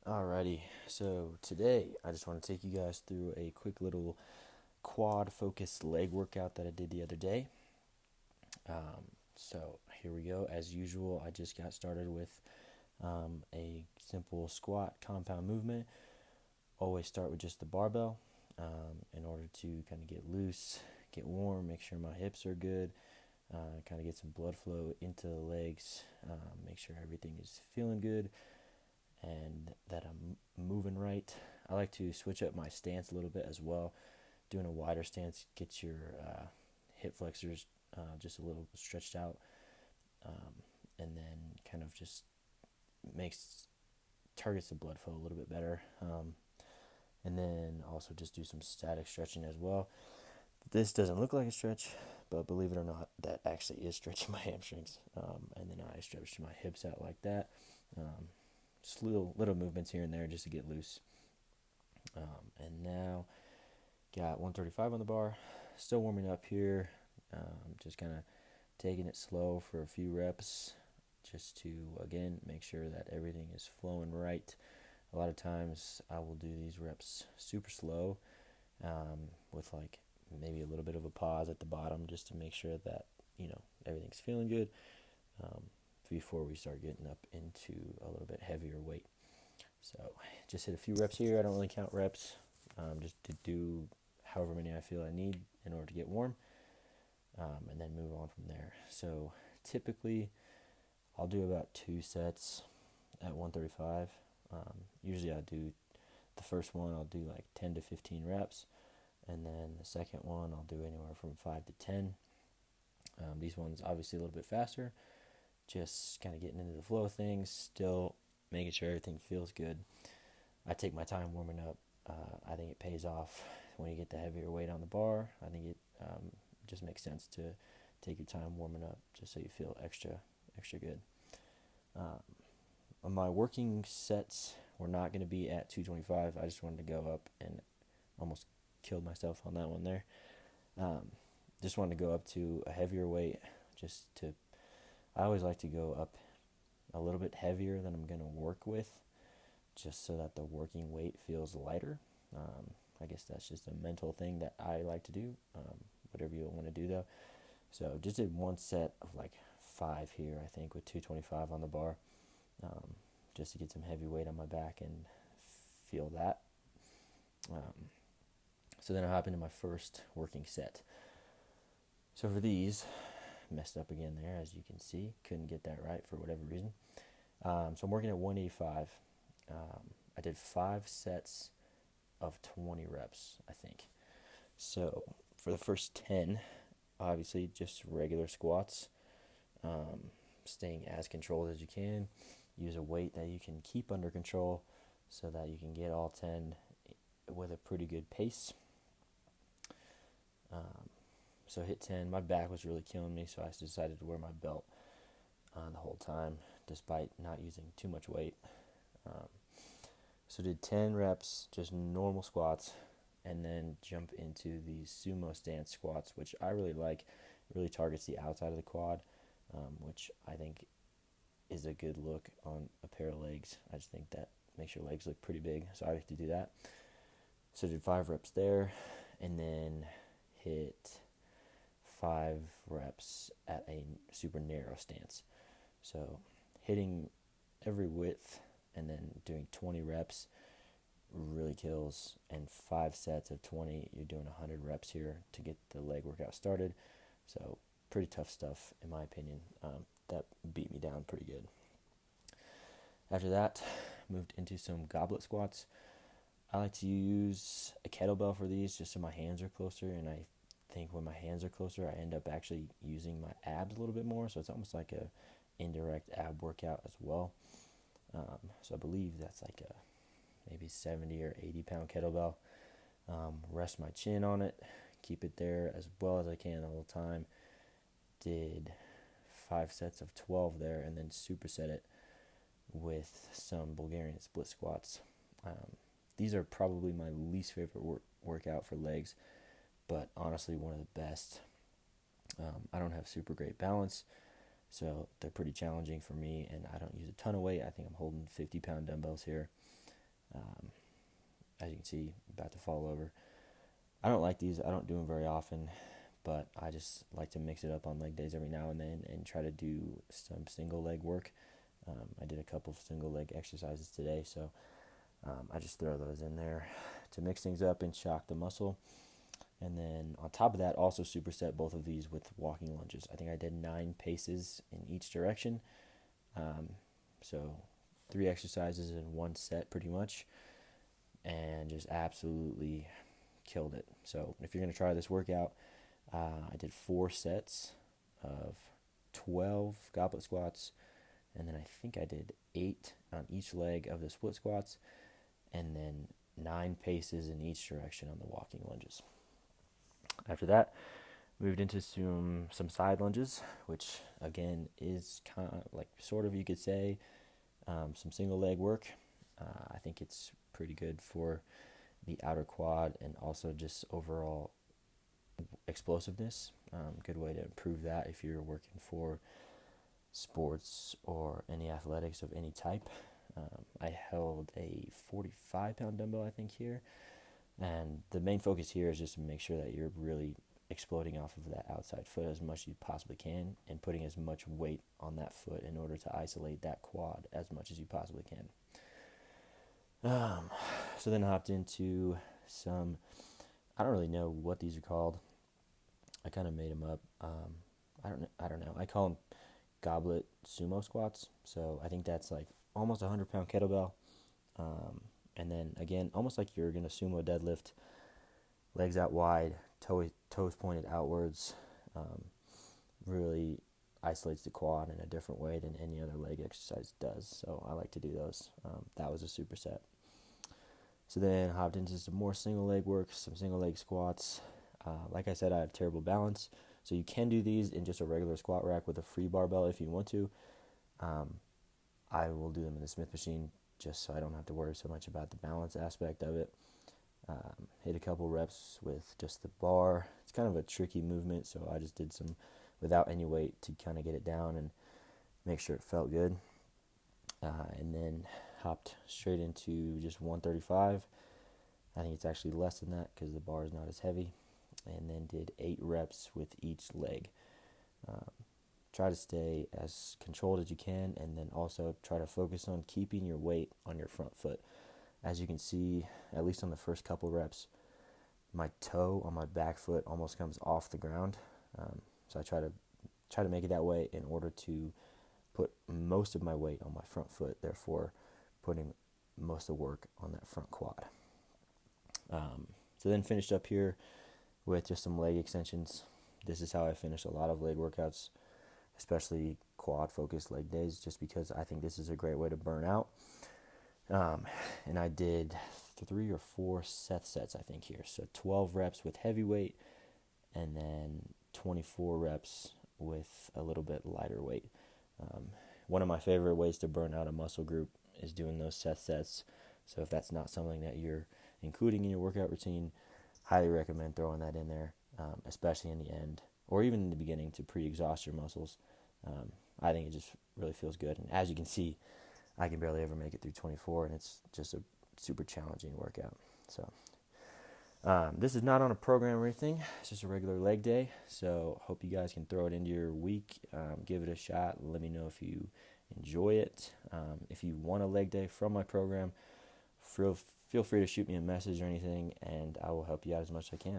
Alrighty, so today I just want to take you guys through a quick little quad focused leg workout that I did the other day. So here we go. As usual, I just got started with a simple squat compound movement. Always start with just the barbell in order to kind of get loose, get warm, make sure my hips are good, kind of get some blood flow into the legs, make sure everything is feeling good and that I'm moving right. I like to switch up my stance a little bit as well. Doing a wider stance gets your hip flexors just a little stretched out, and then kind of just makes targets the blood flow a little bit better. And then also just do some static stretching as well. This doesn't look like a stretch, but believe it or not, that actually is stretching my hamstrings. And then I stretch my hips out like that. Just little movements here and there just to get loose. And now got 135 on the bar. Still warming up here. Just kind of taking it slow for a few reps just to, again, make sure that everything is flowing right. A lot of times I will do these reps super slow with like maybe a little bit of a pause at the bottom just to make sure that, everything's feeling good before we start getting up into a little bit heavier weight. So just hit a few reps here. I don't really count reps, just to do however many I feel I need in order to get warm, and then move on from there. So typically I'll do about 2 sets at 135. Usually I do the first one, I'll do like 10 to 15 reps, and then the second one I'll do anywhere from 5 to 10. These ones obviously a little bit faster, just kind of getting into the flow of things, still making sure everything feels good. I take my time warming up. I think it pays off when you get the heavier weight on the bar. I think it just makes sense to take your time warming up just so you feel extra good. My working sets were not going to be at 225. I just wanted to go up and almost killed myself on that one there. Just wanted to go up to a heavier weight just to, I always like to go up a little bit heavier than I'm going to work with just so that the working weight feels lighter. I guess that's just a mental thing that I like to do, whatever you want to do though. So just did one set of like 5 here, I think, with 225 on the bar, just to get some heavy weight on my back and feel that. So then I hop into my first working set. So for these, messed up again there, as you can see. Couldn't get that right for whatever reason. So I'm working at 185. I did 5 sets of 20 reps, I think. So for the first 10, obviously just regular squats, staying as controlled as you can. Use a weight that you can keep under control so that you can get all 10 with a pretty good pace. So hit 10. My back was really killing me, so I decided to wear my belt the whole time, despite not using too much weight. So did 10 reps, just normal squats, and then jump into these sumo stance squats, which I really like. It really targets the outside of the quad, which I think is a good look on a pair of legs. I just think that makes your legs look pretty big, so I like to do that. So did 5 reps there, and then hit 5 reps at a super narrow stance. So hitting every width and then doing 20 reps really kills. And 5 sets of 20, you're doing 100 reps here to get the leg workout started. So pretty tough stuff in my opinion. That beat me down pretty good. After that, moved into some goblet squats. I like to use a kettlebell for these just so my hands are closer, and I think when my hands are closer I end up actually using my abs a little bit more, so it's almost like a indirect ab workout as well. So I believe that's like a maybe 70 or 80 pound kettlebell. Rest my chin on it, keep it there as well as I can the whole time. Did 5 sets of 12 there, and then superset it with some Bulgarian split squats. These are probably my least favorite workout for legs, but honestly one of the best. I don't have super great balance, so they're pretty challenging for me, and I don't use a ton of weight. I think I'm holding 50-pound dumbbells here, As you can see, about to fall over. I don't like these. I don't do them very often, but I just like to mix it up on leg days every now and then and try to do some single leg work. I did a couple of single leg exercises today, so I just throw those in there to mix things up and shock the muscle. And then on top of that, also superset both of these with walking lunges. I think I did 9 paces in each direction. So 3 exercises in 1 set pretty much, and just absolutely killed it. So if you're going to try this workout, I did 4 sets of 12 goblet squats, and then I think I did 8 on each leg of the split squats, and then 9 paces in each direction on the walking lunges. After that, moved into some side lunges, which again is kind of like sort of, you could say, some single leg work. I think it's pretty good for the outer quad and also just overall explosiveness. Good way to improve that if you're working for sports or any athletics of any type. I held a 45-pound dumbbell, I think, here. And the main focus here is just to make sure that you're really exploding off of that outside foot as much as you possibly can and putting as much weight on that foot in order to isolate that quad as much as you possibly can. So then I hopped into some, I don't really know what these are called. I kind of made them up. I don't know. I call them goblet sumo squats. So I think that's like almost a 100-pound kettlebell. And then again, almost like you're going to sumo deadlift, legs out wide, toes pointed outwards. Really isolates the quad in a different way than any other leg exercise does. So I like to do those. That was a superset. So then hopped into some more single leg work, some single leg squats. Like I said, I have terrible balance. So you can do these in just a regular squat rack with a free barbell if you want to. I will do them in the Smith machine just so I don't have to worry so much about the balance aspect of it. Hit a couple reps with just the bar. It's kind of a tricky movement, so I just did some without any weight to kind of get it down and make sure it felt good. And then hopped straight into just 135. I think it's actually less than that because the bar is not as heavy. And then did 8 reps with each leg. Try to stay as controlled as you can, and then also try to focus on keeping your weight on your front foot. As you can see, at least on the first couple reps, my toe on my back foot almost comes off the ground. So I try to make it that way in order to put most of my weight on my front foot, therefore putting most of the work on that front quad. So then finished up here with just some leg extensions. This is how I finish a lot of leg workouts, especially quad-focused leg days, just because I think this is a great way to burn out. And I did 3 or 4 sets, I think, here. So 12 reps with heavy weight, and then 24 reps with a little bit lighter weight. One of my favorite ways to burn out a muscle group is doing those sets. So if that's not something that you're including in your workout routine, highly recommend throwing that in there, especially in the end or even in the beginning to pre-exhaust your muscles. I think it just really feels good. And as you can see, I can barely ever make it through 24, and it's just a super challenging workout. So this is not on a program or anything. It's just a regular leg day. So hope you guys can throw it into your week. Give it a shot. Let me know if you enjoy it. If you want a leg day from my program, feel free to shoot me a message or anything, and I will help you out as much as I can.